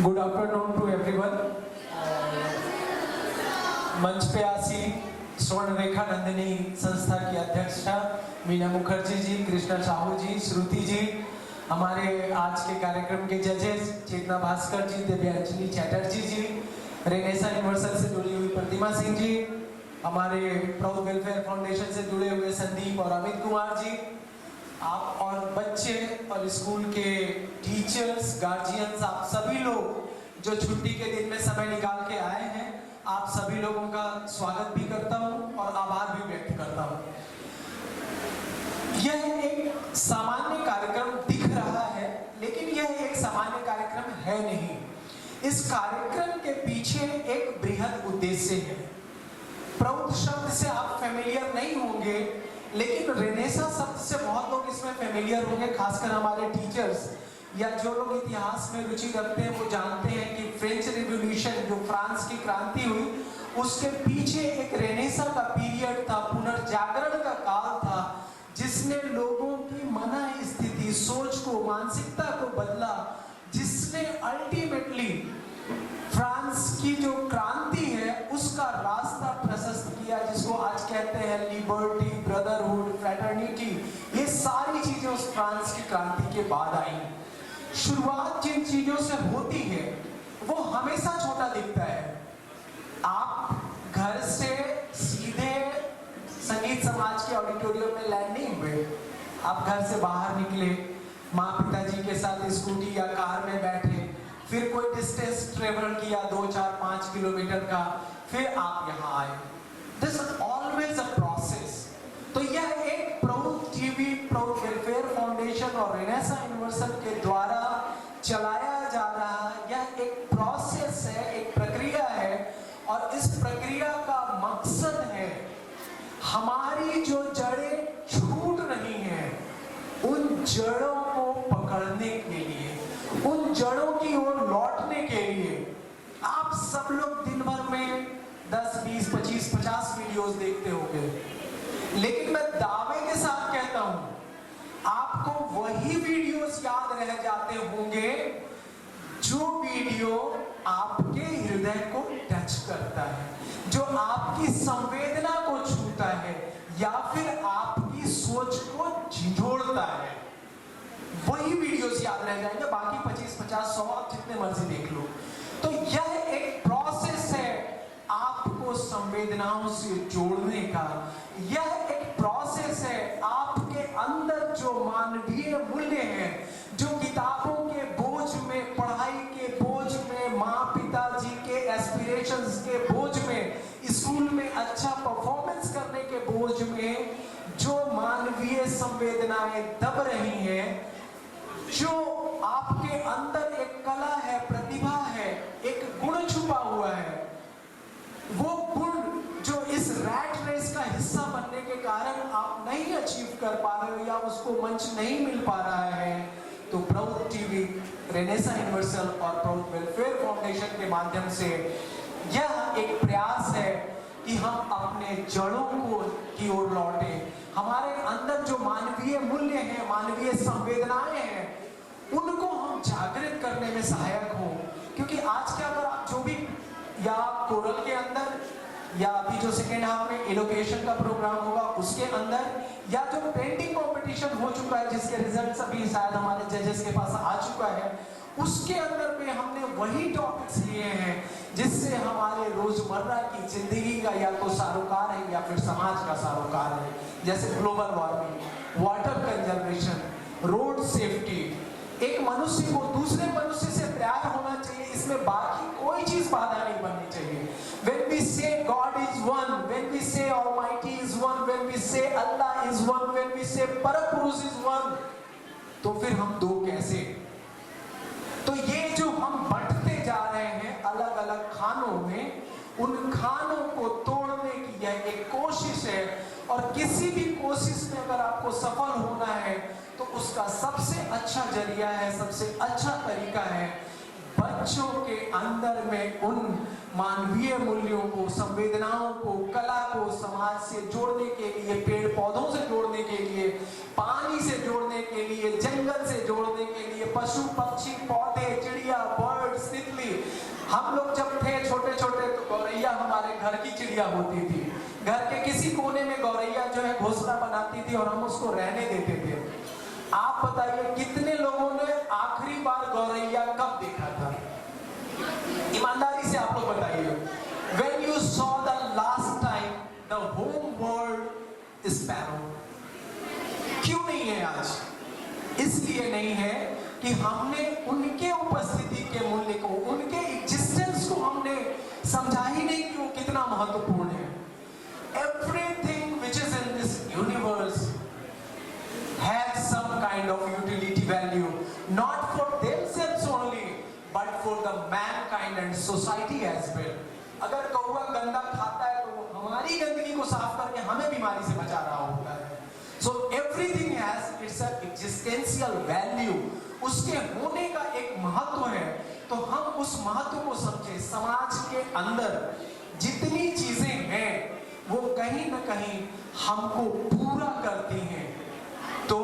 Good afternoon to everyone. मंच पे आसी स्वर्ण रेखा नंदिनी संस्था की अध्यक्षा मीना मुखर्जी जी, कृष्णा साहू जी, श्रुति जी, हमारे आज के कार्यक्रम के जजेस चेतना भास्कर जी, दिव्यांजलि चैटर्जी जी, रेनेसा यूनिवर्सल से जुड़ी हुई प्रतिमा सिंह जी, हमारे प्राउड वेलफेयर फाउंडेशन से जुड़े हुए संदीप और अमित कुमार जी, आप और बच्चे और स्कूल के टीचर्स, गार्जियंस, आप सभी लोग जो छुट्टी के दिन में समय निकाल के आए हैं, आप सभी लोगों का स्वागत भी करता हूं और आभार भी व्यक्त करता हूं। यह एक सामान्य कार्यक्रम दिख रहा है, लेकिन यह एक सामान्य कार्यक्रम है नहीं। इस कार्यक्रम के पीछे एक बृहद उद्देश्य है। प्रौढ़ शब्द से आप फेमिलियर नहीं होंगे, लेकिन रेनेसा शब्द से बहुत लोग इसमें फेमिलियर होंगे, खासकर हमारे टीचर्स या जो लोग इतिहास में रुचि रखते हैं वो जानते हैं कि फ्रेंच रिवॉल्यूशन, जो फ्रांस की क्रांति हुई, उसके पीछे एक रेनेसा का पीरियड था, पुनर्जागरण का काल था, जिसने लोगों की मन स्थिति, सोच को, मानसिकता को बदला, जिसने अल्टीमेटली फ्रांस की जो क्रांति है उसका रास्ता प्रशस्त किया, जिसको आज कहते हैं लिबर्टी, ब्रदरहुड, फ्रेटर्निटी। ये सारी चीजें उस फ्रांस की क्रांति के बाद आई। शुरुआत जिन चीजों से होती है वो हमेशा छोटा दिखता है। आप घर से सीधे संगीत समाज के ऑडिटोरियम में लैंड नहीं हुए, आप घर से बाहर निकले, माँ पिताजी के साथ स्कूटी या कार में बैठे, फिर कोई डिस्टेंस ट्रेवल किया 2, 4, 5 किलोमीटर का, फिर आप यहाँ आए। This is always a process. तो यह एक proud TV, proud welfare foundation और रेनेसा यूनिवर्सल के द्वारा चलाया जा रहा यह एक प्रोसेस है, एक प्रक्रिया है, और इस प्रक्रिया का मकसद है हमारी जो जड़ें छूट रही हैं उन जड़ों को पकड़ने के लिए, उन जड़ों की ओर लौटने के लिए। आप सब लोग दिन भर में 10, 20, 25, 50 वीडियोस देखते होंगे, लेकिन मैं दावे के साथ कहता हूं आपको वही वीडियोस याद रह जाते होंगे जो वीडियो आपके हृदय को टच करता है, जो आपकी संवेदना को छूता है या फिर आपकी सोच को झिझोड़ता है। वही वीडियोस याद रह जाएंगे, बाकी 25, 50, 100 आप जितने मर्जी देख लो। तो यह एक प्रोसेस है आपको संवेदनाओं से जोड़ने का। यह एक प्रोसेस है आपके अंदर जो मानवीय मूल्य हैं, जो किताबों के बोझ में, पढ़ाई के बोझ में, माँ पिताजी के एस्पिरेशंस के बोझ में, स्कूल में अच्छा परफॉर्मेंस करने के बोझ में जो मानवीय संवेदनाएं दब रही हैं, जो आपके अंदर एक कला है, प्रतिभा है, एक गुण छुपा हुआ है, वो गुण जो इस रैट रेस का हिस्सा बनने के कारण आप नहीं अचीव कर पा रहे हो या उसको मंच नहीं मिल पा रहा है, तो प्राउड टीवी, रेनेसा यूनिवर्सल और प्राउड वेलफेयर फाउंडेशन के माध्यम से यह एक प्रयास है कि हम अपने जड़ों को की ओर लौटे। हमारे अंदर जो मानवीय मूल्य हैं, मानवीय संवेदनाएं हैं, उनको हम जागृत करने में सहायक हो। क्योंकि आज के अगर आप जो भी या कोरल के अंदर या अभी जो सेकेंड हाफ में एलोकेशन का प्रोग्राम होगा उसके अंदर, या जो पेंटिंग कंपटीशन हो चुका है जिसके रिजल्ट्स अभी शायद हमारे जजेस के पास आ चुका है, उसके अंदर में हमने वही टॉपिक्स लिए हैं जिससे हमारे रोजमर्रा की जिंदगी का या तो सारोकार है या फिर समाज का सारोकार है। जैसे global warming, water conservation, road safety, एक मनुष्य को दूसरे मनुष्य से प्यार होना चाहिए, इसमें बाकी कोई चीज बाधा नहीं बननी चाहिए। When we say God is one, when we say Almighty is one, when we say Allah is one, when we say परपुरुष is one, तो फिर हम दो कैसे? तो ये जो हम बंटते जा रहे हैं अलग अलग खानों में, उन खानों को तोड़ने की यह एक कोशिश है, और किसी भी कोशिश में अगर आपको सफल होना है तो उसका सबसे अच्छा जरिया है, सबसे अच्छा तरीका है बच्चों के अंदर में उन मानवीय मूल्यों को, संवेदनाओं को, कला को समाज से जोड़ने के लिए, पेड़ पौधों से जोड़ने के लिए, पानी से जोड़ने के लिए, जंगल से जोड़ने के लिए, पशु पक्षी पौधे चिड़िया बर्ड्स हम लोग जब थे छोटे छोटे तो गौरैया हमारे घर की चिड़िया होती थी। घर के किसी कोने में गौरैया जो है घोंसला बनाती थी और हम उसको रहने देते थे। आप बताइए कितने लोगों ने आखिरी बार गौरैया कब देखा था? ईमानदारी से आप लोग बताइए। When you saw the last time the homeward sparrow? क्यों नहीं है आज? इसलिए नहीं है कि हमने उनके उपस्थिति के मूल्य को, उनके एग्जिस्टेंस को हमने समझा ही नहीं कि वो कितना महत्वपूर्ण है। Everything which is in this universe has some kind of utility value, not for themselves only, but for the mankind and society as well. अगर कौवा गंदा खाता है तो हमारी गंदगी को साफ करके हमें बीमारी से बचा रहा होता है। So everything has its existential value. उसके होने का एक महत्व है, तो हम उस महत्व को समझे। समाज के अंदर जितनी चीजें हैं वो कहीं न कहीं हमको पूरा करती हैं। तो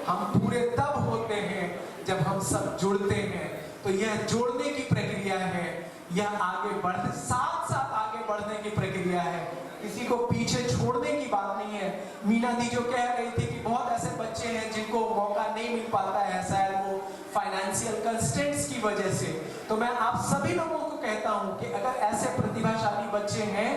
हम पूरे तब होते हैं जब हम सब जुड़ते हैं। तो यह जोड़ने की प्रक्रिया है, यह आगे बढ़ने, साथ साथ आगे बढ़ने की प्रक्रिया है, किसी को पीछे छोड़ने की बात नहीं है। मीना दी जो कह रही थी कि बहुत ऐसे बच्चे हैं जिनको मौका नहीं मिल पाता है, शायद वो फाइनेंशियल कंस्ट्रेंट्स की वजह से। तो मैं आप सभी लोगों को कहता हूं कि अगर ऐसे प्रतिभाशाली बच्चे हैं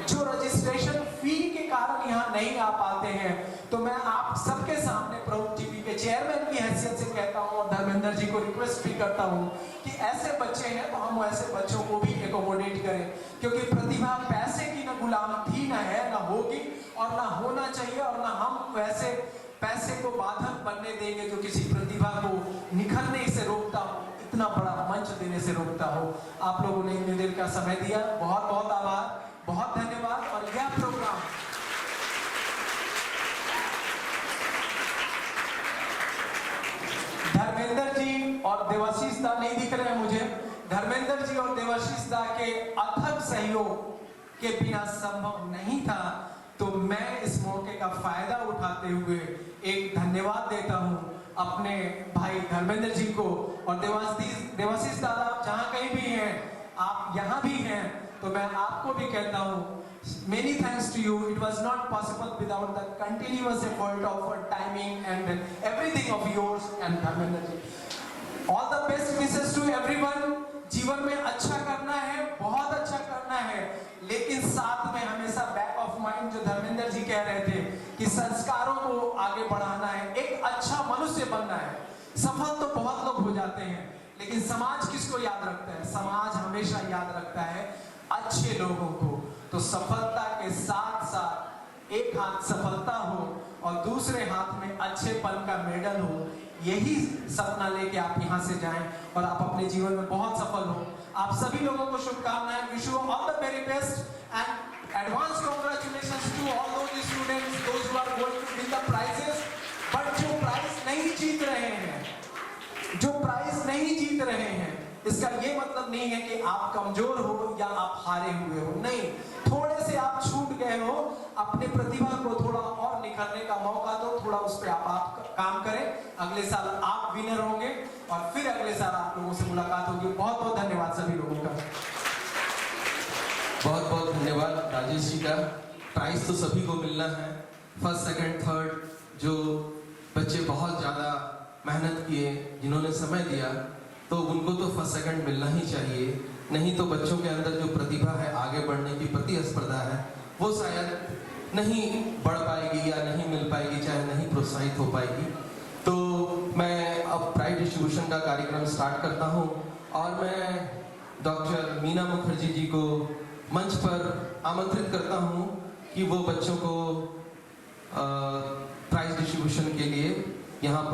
जो रजिस्ट्रेशन फी के कारण यहाँ नहीं आ पाते हैं, तो मैं आप सबके सामने प्रभु टीवी के चेयरमैन की हैसियत से कहता हूँ और धर्मेंद्र जी को रिक्वेस्ट भी करता हूँ कि ऐसे बच्चे हैं तो हम ऐसे बच्चों को भी एकोमोडेट करें, क्योंकि प्रतिभा पैसे की ना गुलाम थी, ना है, ना होगी और ना होना चाहिए, और ना हम वैसे पैसे को बाधक बनने देंगे जो किसी प्रतिभा को निखरने से रोकता हो, इतना बड़ा मंच देने से रोकता हो। आप लोगों ने इतनी देर का समय दिया, बहुत बहुत आभार, बहुत धन्यवाद। और यह प्रोग्राम धर्मेंद्र जी और देवाशीष दा नहीं दिख रहे हैं मुझे, धर्मेंद्र जी और देवाशीष दा के अथक सहयोग के बिना संभव नहीं था। तो मैं इस मौके का फायदा उठाते हुए एक धन्यवाद देता हूं अपने भाई धर्मेंद्र जी को। और देवाशीष दादा, आप जहां कहीं भी हैं, आप यहां भी हैं, तो मैं आपको भी कहता हूं many thanks to you. It was not possible without the continuous effort of timing and everything of yours and Dharmendra ji. All the best wishes to everyone. जीवन में अच्छा करना है, बहुत अच्छा करना है, लेकिन साथ में हमेशा बैक ऑफ माइंड जो धर्मेंद्र जी कह रहे थे कि संस्कारों को आगे बढ़ाना है, एक अच्छा मनुष्य बनना है। सफल तो बहुत लोग हो जाते हैं, लेकिन समाज किसको याद रखता है? समाज हमेशा याद रखता है अच्छे लोगों को। तो सफलता के साथ साथ एक हाथ सफलता हो और दूसरे हाथ में अच्छेपन का मेडल हो, यही सपना लेके आप यहाँ से जाएं और आप अपने जीवन में बहुत सफल हो। आप सभी लोगों को शुभकामनाएं, wish you all the very best and advance congratulations to all those students those who are going to win the prizes. But जो प्राइज नहीं जीत रहे हैं, जो प्राइज नहीं जीत रहे हैं, इसका ये मतलब नहीं है कि आप कमजोर हो या आप हारे हुए हो, नहीं। थोड़े से आप छूट गए हो, अपने प्रतिभा को थोड़ा और निखरने का मौका दो, थोड़ा उस पर आप काम करें। अगले साल आप विनर होंगे और फिर अगले साल आप लोगों से मुलाकात होगी। बहुत बहुत धन्यवाद सभी लोगों का। बहुत बहुत धन्यवाद राजेश जी का। प्राइज तो सभी को मिलना है, फर्स्ट सेकंड थर्ड। जो बच्चे बहुत ज़्यादा मेहनत किए, जिन्होंने समय दिया, तो उनको तो फर्स्ट सेकंड मिलना ही चाहिए। नहीं तो बच्चों के अंदर जो प्रतिभा है, आगे बढ़ने की प्रतिस्पर्धा है, वो शायद नहीं बढ़ पाएगी या नहीं मिल पाएगी, चाहे नहीं प्रोत्साहित हो पाएगी। तो मैं अब प्राइज डिस्ट्रीब्यूशन का कार्यक्रम स्टार्ट करता हूँ और मैं डॉक्टर मीना मुखर्जी जी को मंच पर आमंत्रित करता हूँ कि वो बच्चों को प्राइज डिस्ट्रीब्यूशन के लिए यहाँ पर